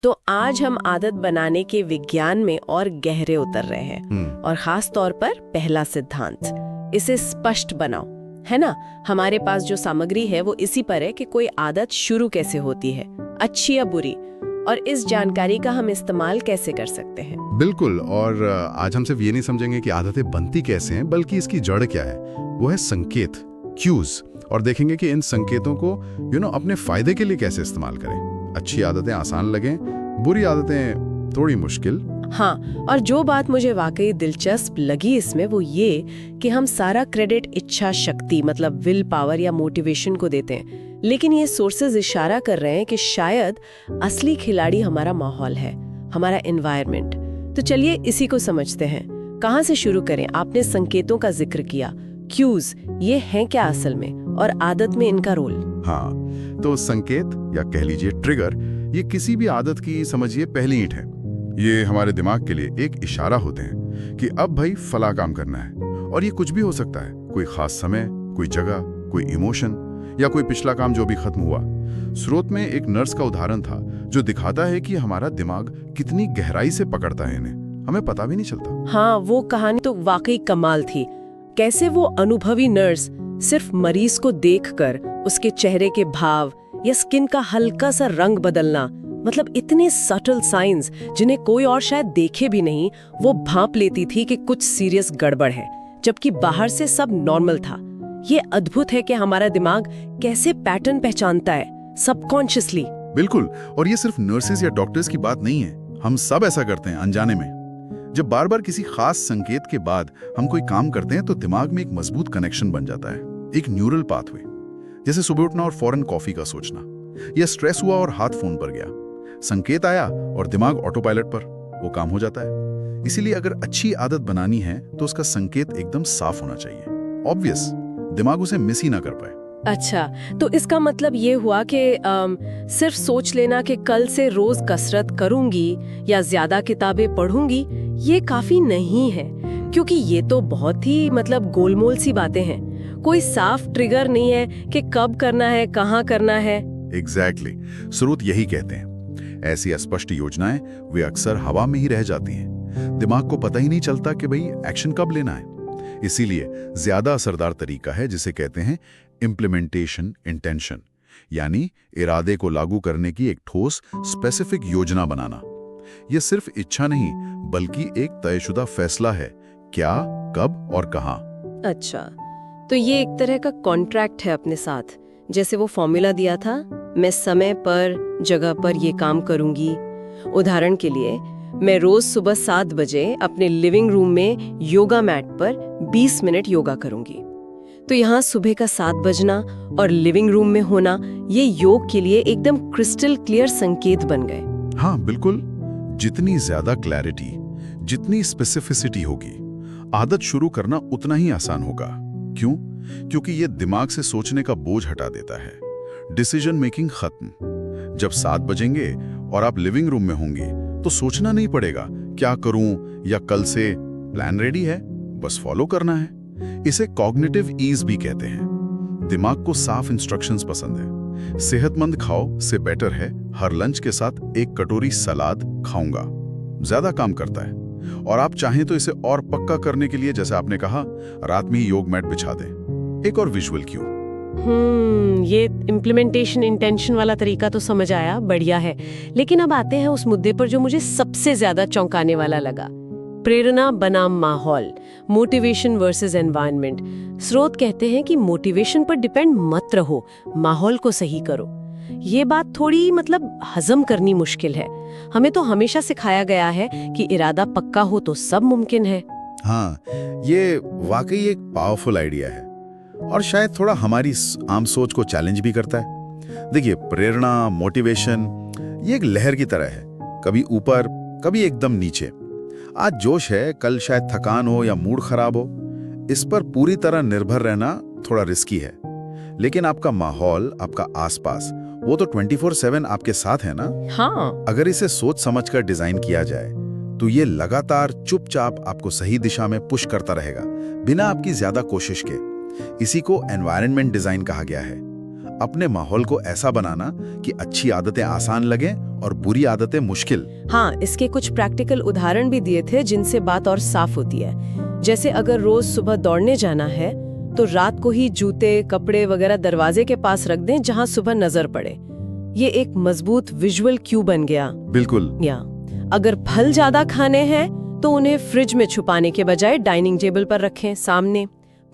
तो आज हम आदत बनाने के विज्ञान में और गहरे उतर रहे हैं और खास तौर पर पहला सिद्धांत, इसे स्पष्ट बनाओ, है ना। हमारे पास जो सामग्री है वो इसी पर है कि कोई आदत शुरू कैसे होती है, अच्छी या बुरी, और इस जानकारी का हम इस्तेमाल कैसे कर सकते हैं। बिल्कुल। और आज हम सिर्फ ये नहीं समझेंगे कि आदतें बनती कैसे हैं, बल्कि इसकी जड़ क्या है। वो है संकेत, क्यूज, और देखेंगे कि इन संकेतों को अपने फायदे के लिए कैसे इस्तेमाल करें। अच्छी आदतें आसान लगें, बुरी आदतें थोड़ी मुश्किल। हाँ, और जो बात मुझे वाकई दिलचस्प लगी इसमें वो ये कि हम सारा क्रेडिट इच्छा शक्ति मतलब विल पावर या मोटिवेशन को देते हैं, लेकिन ये सोर्सेज इशारा कर रहे हैं कि शायद असली खिलाड़ी हमारा माहौल है, हमारा एनवायरनमेंट। तो चलिए इसी को समझते हैं। कहाँ से शुरू करें? आपने संकेतों का जिक्र किया, क्यूज, ये हैं क्या असल में, और आदत में इनका रोल? हाँ, तो संकेत या कह लीजिए ट्रिगर, ये किसी भी आदत की समझिए पहली ईंट है। ये हमारे दिमाग के लिए एक इशारा होते हैं कि अब भाई फला काम करना है। और ये कुछ भी हो सकता है, कोई खास समय, कोई जगह, कोई इमोशन, या कोई पिछला काम जो भी खत्म हुआ। स्रोत में एक नर्स का उदाहरण था जो दिखाता है कि हमारा दिमाग कितनी गहराई से पकड़ता है इन्हें, हमें पता भी नहीं चलता। हाँ, वो कहानी तो वाकई कमाल थी। कैसे वो अनुभवी नर्स सिर्फ मरीज को देखकर उसके चेहरे के भाव या स्किन का हल्का सा रंग बदलना, मतलब इतने सटल साइंस जिन्हें कोई और शायद देखे भी नहीं, वो भांप लेती थी कि कुछ सीरियस गड़बड़ है, जबकि बाहर से सब नॉर्मल था। ये अद्भुत है कि हमारा दिमाग कैसे पैटर्न पहचानता है सबकॉन्शियसली। बिल्कुल, और ये सिर्फ नर्सेज या डॉक्टर्स की बात नहीं है, हम सब ऐसा करते हैं अनजाने में। जब बार बार किसी खास संकेत के बाद हम कोई काम करते हैं तो दिमाग में एक मजबूत कनेक्शन बन जाता है, एक न्यूरल पाथवे। जैसे सुबह उठना और फौरन कॉफी का सोचना, या स्ट्रेस हुआ और हाथ फोन पर गया, संकेत आया और दिमाग ऑटो पायलट पर, वो काम हो जाता है। इसीलिए अगर अच्छी आदत बनानी है तो उसका संकेत एकदम साफ होना चाहिए, ऑब्वियस, दिमाग उसे मिस ही ना कर पाए। अच्छा, तो इसका मतलब ये हुआ कि सिर्फ सोच लेना कि कल से रोज कसरत करूंगी या ज्यादा किताबें पढ़ूंगी, ये काफी नहीं है, क्योंकि ये तो बहुत ही गोलमोल सी बातें हैं। कोई साफ ट्रिगर नहीं है कि कब करना है, कहाँ करना है। एग्जैक्टली, स्रोत यही कहते हैं। ऐसी अस्पष्ट योजनाएं वे अक्सर हवा में ही रह जाती हैं, दिमाग को पता ही नहीं चलता कि भाई एक्शन कब लेना है। इसीलिए ज्यादा असरदार तरीका है जिसे कहते हैं इम्प्लीमेंटेशन इंटेंशन, यानी इरादे को लागू करने की एक ठोस स्पेसिफिक योजना बनाना। यह सिर्फ इच्छा नहीं बल्कि एक तयशुदा फैसला है, क्या, कब और कहां। अच्छा, तो ये एक तरह का कॉन्ट्रैक्ट है अपने साथ। जैसे वो फॉर्मूला दिया था, मैं समय पर जगह पर ये काम करूंगी। उदाहरण के लिए, मैं रोज सुबह 7 बजे अपने लिविंग रूम में योगा मैट पर 20 मिनट योगा करूंगी। तो यहाँ सुबह का 7 बजना और लिविंग रूम में होना, ये योग के लिए एकदम क्रिस्टल क्लियर संकेत बन गए। हाँ बिल्कुल, जितनी ज्यादा क्लैरिटी, जितनी स्पेसिफिसिटी होगी, आदत शुरू करना उतना ही आसान होगा। क्यों? क्योंकि ये दिमाग से सोचने का बोझ हटा देता है। डिसीजन मेकिंग खत्म। जब 7 बजेंगे और आप लिविंग रूम में होंगे तो सोचना नहीं पड़ेगा क्या करूं या कल से प्लान रेडी है, बस फॉलो करना है। इसे कॉग्निटिव ईज भी कहते हैं। दिमाग को साफ इंस्ट्रक्शंस पसंद है। सेहतमंद खाओ से बेटर है हर लंच के साथ एक कटोरी सलाद खाऊंगा, ज्यादा काम करता है। और आप चाहें तो इसे और पक्का करने के लिए, जैसे आपने कहा, रात में ही योग मैट बिछा दें। एक और विजुअल क्यू। ये इम्प्लीमेंटेशन इंटेंशन वाला तरीका तो समझ आया, बढ़िया है। लेकिन अब आते हैं उस मुद्दे पर जो मुझे सबसे ज्यादा चौंकाने वाला लगा, प्रेरणा बनाम माहौल, मोटिवेशन वर्सेस एनवायरनमेंट। स्रोत कहते हैं कि मोटिवेशन पर डिपेंड मत रहो, माहौल को सही करो। ये बात थोड़ी हजम करनी मुश्किल है। हमें तो हमेशा सिखाया गया है कि इरादा पक्का हो तो सब मुमकिन है। हाँ, ये वाकई एक पावरफुल आइडिया है और शायद थोड़ा हमारी आम सोच को चैलेंज भी करता है। देखिए, प्रेरणा, मोटिवेशन, ये एक लहर की तरह है, कभी ऊपर कभी एकदम नीचे। आज जोश है, कल शायद थकान हो या मूड खराब हो। इस पर पूरी तरह निर्भर रहना थोड़ा रिस्की है। लेकिन आपका माहौल, आपका आसपास, वो तो 24/7 आपके साथ है ना। हाँ, अगर इसे सोच समझकर डिजाइन किया जाए तो ये लगातार चुपचाप आपको सही दिशा में पुश करता रहेगा, बिना आपकी ज्यादा कोशिश के। इसी को एनवायरनमेंट डिजाइन कहा गया है। अपने माहौल को ऐसा बनाना कि अच्छी आदतें आसान लगें और बुरी आदतें मुश्किल। हाँ, इसके कुछ प्रैक्टिकल उदाहरण भी दिए थे जिनसे बात और साफ होती है। जैसे अगर रोज सुबह दौड़ने जाना है तो रात को ही जूते, कपड़े वगैरह दरवाजे के पास रख दें जहां सुबह नजर पड़े। ये एक मजबूत विजुअल क्यू बन गया। बिल्कुल। या अगर फल ज्यादा खाने हैं तो उन्हें फ्रिज में छुपाने के बजाय डाइनिंग टेबल पर रखें सामने।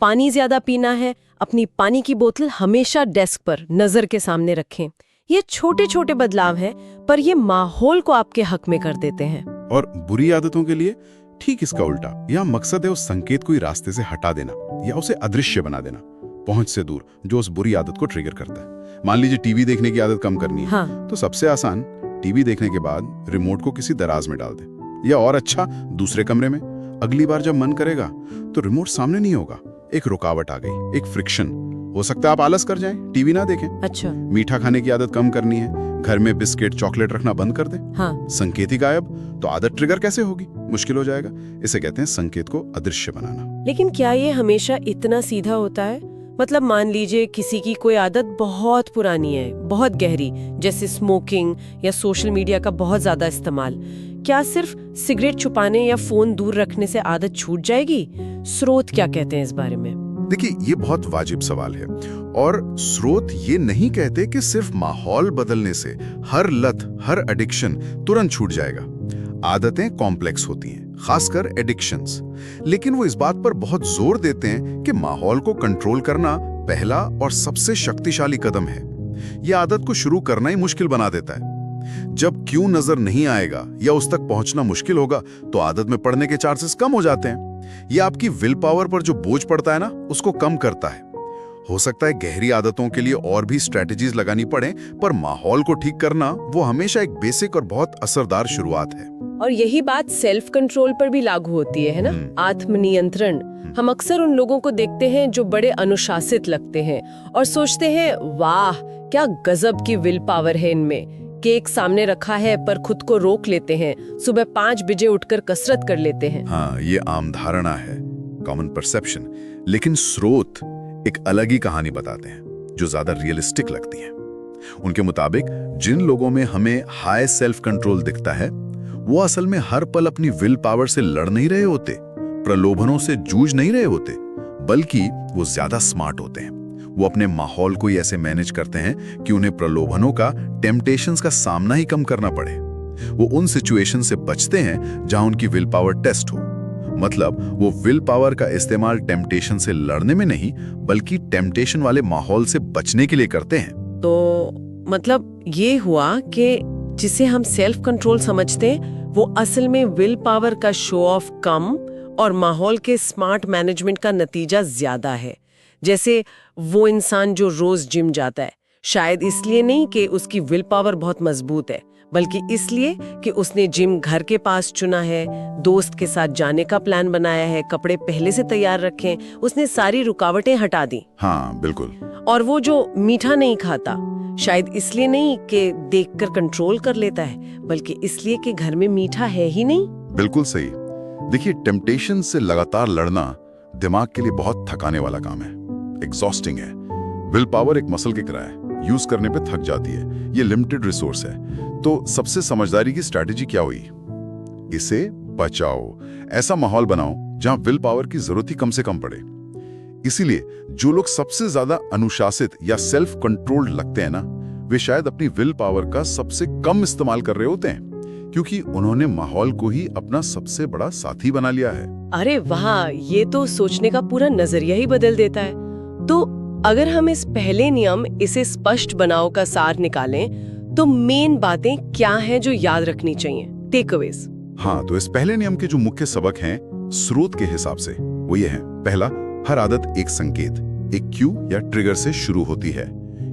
पानी ज्यादा पीना है, अपनी पानी की बोतल हमेशा डेस्क पर नजर के सामने रखें। ये छोटे छोटे बदलाव हैं, पर ये माहौल को आपके हक में कर देते हैं। और बुरी आदतों के लिए ठीक इसका उल्टा। यहाँ मकसद है उस संकेत को ही रास्ते से हटा देना या उसे अदृश्य बना देना, पहुंच से दूर, जो उस बुरी आदत को ट्रिगर करता है। मान लीजिए टीवी देखने की आदत कम करनी है। हाँ। तो सबसे आसान, टीवी देखने के बाद रिमोट को किसी दराज में डाल दें, या और अच्छा दूसरे कमरे में। अगली बार जब मन करेगा तो रिमोट सामने नहीं होगा, एक रुकावट आ गई, एक फ्रिक्शन। हो सकता है आप आलस कर जाएं, टीवी ना देखें। अच्छा। मीठा खाने की आदत कम करनी है, घर में बिस्किट, चॉकलेट रखना बंद कर दें। हाँ। संकेत ही गायब, तो आदत ट्रिगर कैसे होगी? मुश्किल हो जाएगा। इसे कहते हैं संकेत को अदृश्य बनाना। लेकिन क्या ये हमेशा इतना सीधा होता है? मतलब मान लीजिए किसी की कोई आदत बहुत पुरानी है, बहुत गहरी, जैसे स्मोकिंग या सोशल मीडिया का बहुत ज्यादा इस्तेमाल। क्या सिर्फ सिगरेट छुपाने या फोन दूर रखने से आदत छूट जाएगी? स्रोत क्या कहते हैं इस बारे में? देखिए, ये बहुत वाजिब सवाल है, और स्रोत ये नहीं कहते कि सिर्फ माहौल बदलने से हर लत, हर एडिक्शन तुरंत छूट जाएगा। आदतें कॉम्प्लेक्स होती हैं, खासकर एडिक्शंस। लेकिन वो इस बात पर बहुत जोर देते हैं कि माहौल को कंट्रोल करना पहला और सबसे शक्तिशाली कदम है। ये आदत को शुरू करना ही मुश्किल बना देता है। जब क्यों नजर नहीं आएगा या उस तक पहुंचना मुश्किल होगा, तो आदत में पड़ने के चांसेस कम हो जाते हैं। ये आपकी विल पावर पर जो बोझ पड़ता है ना, उसको कम करता है। हो सकता है गहरी आदतों के लिए और भी स्ट्रेटेजीज लगानी पड़े, पर माहौल को ठीक करना वो हमेशा एक बेसिक और बहुत असरदार शुरुआत है। और यही बात सेल्फ कंट्रोल पर भी लागू होती है ना? आत्मनियंत्रण। हम अक्सर उन लोगों को देखते हैं जो बड़े अनुशासित लगते हैं और सोचते हैं, वाह क्या गजब की विल पावर है इनमें। केक सामने रखा है पर खुद को रोक लेते हैं, सुबह 5 बजे उठकर कसरत कर लेते हैं। हाँ, ये आम धारणा है, कॉमन परसेप्शन। लेकिन स्रोत एक अलग ही कहानी बताते हैं, जो ज्यादा रियलिस्टिक लगती है। उनके मुताबिक जिन लोगों में हमें हाई सेल्फ कंट्रोल दिखता है, वो असल में हर पल अपनी विल पावर से लड़ नहीं रहे होते, प्रलोभनों से जूझ नहीं रहे होते, बल्कि वो ज्यादा स्मार्ट होते हैं। वो अपने माहौल को ही ऐसे मैनेज करते हैं कि उन्हें प्रलोभनों का, टेम्पटेशंस का सामना ही कम करना पड़े। वो उन सिचुएशन से बचते हैं जहां उनकी विल पावर टेस्ट हो। मतलब वो विल पावर का इस्तेमाल टेम्पटेशन से लड़ने में नहीं, बल्कि टेम्पटेशन वाले माहौल से बचने के लिए करते हैं। तो मतलब ये हुआ कि जिसे हम सेल्फ कंट्रोल समझते हैं, वो असल में विल पावर का शो ऑफ कम और माहौल के स्मार्ट मैनेजमेंट का नतीजा ज्यादा है। जैसे वो इंसान जो रोज जिम जाता है, शायद इसलिए नहीं कि उसकी विल पावर बहुत मजबूत है, बल्कि इसलिए कि उसने जिम घर के पास चुना है, दोस्त के साथ जाने का प्लान बनाया है, कपड़े पहले से तैयार रखे, उसने सारी रुकावटें हटा दी। हाँ बिल्कुल। और वो जो मीठा नहीं खाता, शायद इसलिए नहीं कि देखकर कंट्रोल कर लेता है, बल्कि इसलिए कि घर में मीठा है ही नहीं। बिल्कुल सही। देखिए, टेम्पटेशन से लगातार लड़ना दिमाग के लिए बहुत थकाने वाला काम है, एग्जॉस्टिंग है। विल पावर एक मसल की तरह है, यूज करने पे थक जाती है, ये लिमिटेड रिसोर्स है। तो सबसे समझदारी की स्ट्रैटेजी क्या हुई? इसे बचाओ, ऐसा माहौल बनाओ जहां विल पावर की जरूरत ही कम से कम पड़े। इसीलिए जो लोग सबसे ज्यादा अनुशासित या सेल्फ कंट्रोल्ड लगते हैं ना, वे शायद अपनी विल पावर का सबसे कम इस्तेमाल कर रहे होते हैं, क्योंकि उन्होंने माहौल को ही अपना सबसे बड़ा साथी बना लिया है। अरे वाह, ये तो सोचने का पूरा नजरिया ही बदल देता है। तो अगर हम इस पहले नियम, इसे स्पष्ट बनाओ का सार निकालें, तो मेन बातें क्या हैं जो याद रखनी चाहिए, टेकअवेज? हाँ, तो इस पहले नियम के जो मुख्य सबक हैं स्रोत के हिसाब से, वो ये है। पहला, हर आदत एक संकेत, एक क्यू या ट्रिगर से शुरू होती है।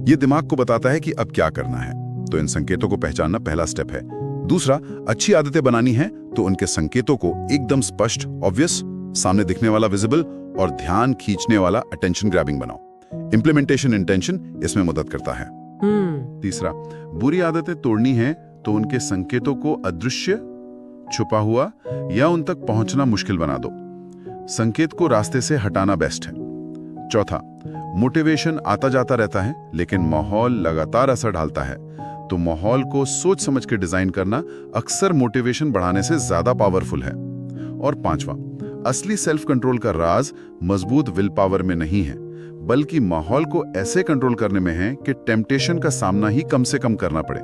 ये दिमाग को बताता है कि अब क्या करना है, तो इन संकेतों को पहचानना पहला स्टेप है। दूसरा, अच्छी आदतें बनानी है तो उनके संकेतों को एकदम स्पष्ट, ऑब्वियस, सामने दिखने वाला, विजिबल और ध्यान खींचने वाला, अटेंशन ग्रैबिंग बनाओ। इंप्लीमेंटेशन इंटेंशन इसमें मदद करता है। तीसरा, बुरी आदतें तोड़नी है तो उनके संकेतों को अदृश्य, छुपा हुआ या उन तक पहुंचना मुश्किल बना दो। संकेत को रास्ते से हटाना बेस्ट है। चौथा, मोटिवेशन आता जाता रहता है, लेकिन माहौल लगातार असर डालता है। तो माहौल को सोच समझ के डिजाइन करना अक्सर मोटिवेशन बढ़ाने से ज्यादा पावरफुल है। और पांचवा, असली सेल्फ कंट्रोल का राज मजबूत विल पावर में नहीं है, बल्कि माहौल को ऐसे कंट्रोल करने में है कि टेम्पटेशन का सामना ही कम से कम करना पड़े।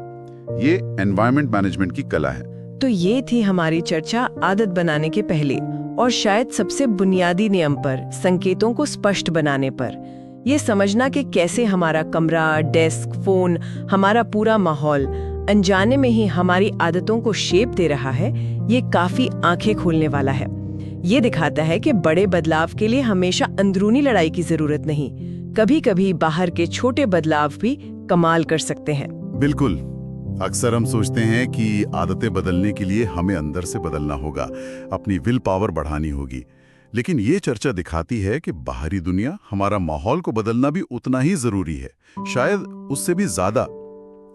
ये एनवायरनमेंट मैनेजमेंट की कला है। तो ये थी हमारी चर्चा आदत बनाने के पहले और शायद सबसे बुनियादी नियम पर, संकेतों को स्पष्ट बनाने पर। ये समझना कि कैसे हमारा कमरा, डेस्क, फोन, हमारा पूरा माहौल अनजाने में ही हमारी आदतों को शेप दे रहा है, ये काफी आंखें खोलने वाला है। ये दिखाता है कि बड़े बदलाव के लिए हमेशा अंदरूनी लड़ाई की जरूरत नहीं, कभी-कभी बाहर के छोटे बदलाव भी कमाल कर सकते हैं। बिल्कुल। अक्सर हम सोचते हैं कि आदतें बदलने के लिए हमें अंदर से बदलना होगा, अपनी विल पावर बढ़ानी होगी। लेकिन ये चर्चा दिखाती है कि बाहरी दुनिया, हमारा माहौल को बदलना भी उतना ही जरूरी है, शायद उससे भी ज्यादा।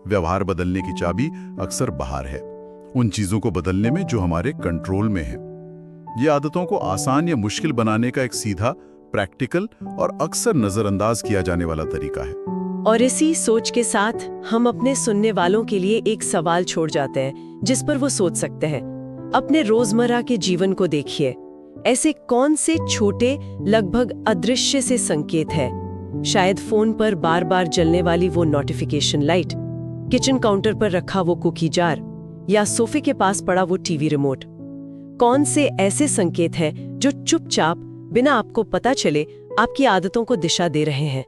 व्यवहार बदलने की चाबी अक्सर बाहर है, उन चीजों को बदलने में जो हमारे कंट्रोल में है। ये आदतों को आसान या मुश्किल बनाने का एक सीधा, प्रैक्टिकल और अक्सर नजरअंदाज किया जाने वाला तरीका है। और इसी सोच के साथ हम अपने सुनने वालों के लिए एक सवाल छोड़ जाते हैं जिस पर वो सोच सकते हैं। अपने रोजमर्रा के जीवन को देखिए, ऐसे कौन से छोटे, लगभग अदृश्य से संकेत है? शायद फोन पर बार बार जलने वाली वो नोटिफिकेशन लाइट, किचन काउंटर पर रखा वो कुकी जार, या सोफे के पास पड़ा वो टीवी रिमोट। कौन से ऐसे संकेत हैं जो चुपचाप, बिना आपको पता चले, आपकी आदतों को दिशा दे रहे हैं?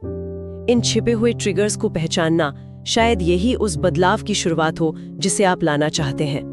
इन छिपे हुए ट्रिगर्स को पहचानना शायद यही उस बदलाव की शुरुआत हो जिसे आप लाना चाहते हैं।